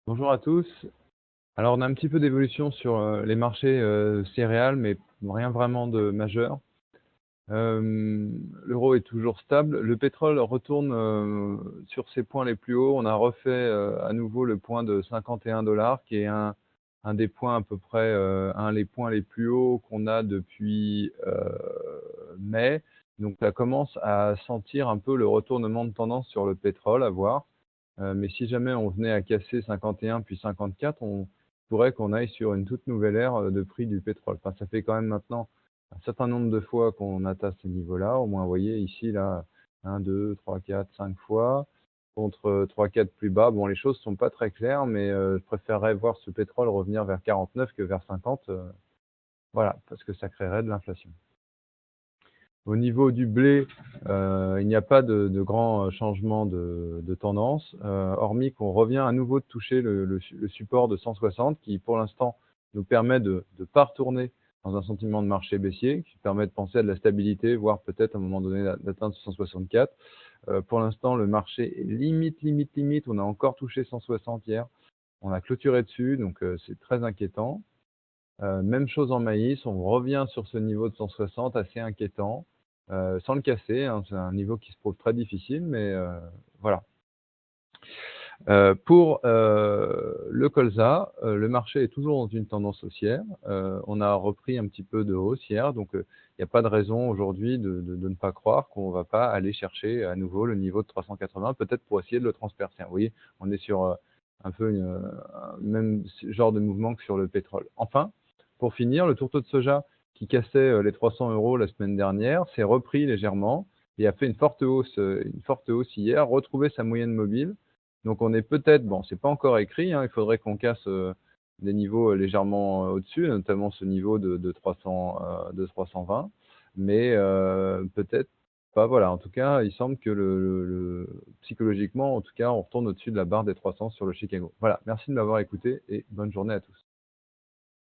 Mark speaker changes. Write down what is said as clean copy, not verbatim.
Speaker 1: Bonjour à tous. Alors on a un petit peu d'évolution sur, les marchés, céréales, mais rien vraiment de majeur. L'euro est toujours stable. Le pétrole retourne, sur ses points les plus hauts. On a refait, à nouveau le point de 51 qui est un des points à peu près, un les points les plus hauts qu'on a depuis, mai. Donc ça commence à sentir un peu le retournement de tendance sur le pétrole, à voir. Mais si jamais on venait à casser 51 puis 54, on pourrait qu'on aille sur une toute nouvelle ère, de prix du pétrole. Enfin, ça fait quand même maintenant un certain nombre de fois qu'on atteint ces niveaux-là. Au moins, vous voyez ici, là, 1, 2, 3, 4, 5 fois contre, 3-4 plus bas. Bon, les choses sont pas très claires, mais, je préférerais voir ce pétrole revenir vers 49 que vers 50, voilà, parce que ça créerait de l'inflation. Au niveau du blé, il n'y a pas de grands, changements de tendance, hormis qu'on revient à nouveau de toucher le support de 160 qui, pour l'instant, nous permet de pas retourner dans un sentiment de marché baissier, qui permet de penser à de la stabilité, voire peut-être à un moment donné d'atteindre 164. Pour l'instant, le marché est limite, limite, limite. On a encore touché 160 hier. On a clôturé dessus, donc c'est très inquiétant. Même chose en maïs, on revient sur ce niveau de 160 assez inquiétant, sans le casser, hein. C'est un niveau qui se trouve très difficile, mais voilà. Pour, le colza, le marché est toujours dans une tendance haussière. On a repris un petit peu de hausse hier, donc il y a pas de raison aujourd'hui de ne pas croire qu'on va pas aller chercher à nouveau le niveau de 380, peut-être pour essayer de le transpercer. Vous voyez? On est sur, un peu un même genre de mouvement que sur le pétrole. Enfin, pour finir, le tourteau de soja qui cassait, les 300 € la semaine dernière s'est repris légèrement et a fait une forte hausse hier, retrouvé sa moyenne mobile. Donc on est peut-être, bon, c'est pas encore écrit, hein, il faudrait qu'on casse, des niveaux, légèrement, au-dessus, notamment ce niveau de 300, de 320, mais peut-être pas, voilà. En tout cas, il semble que le psychologiquement, en tout cas, on retourne au-dessus de la barre des 300 sur le Chicago. Voilà, merci de m'avoir écouté et bonne journée à tous.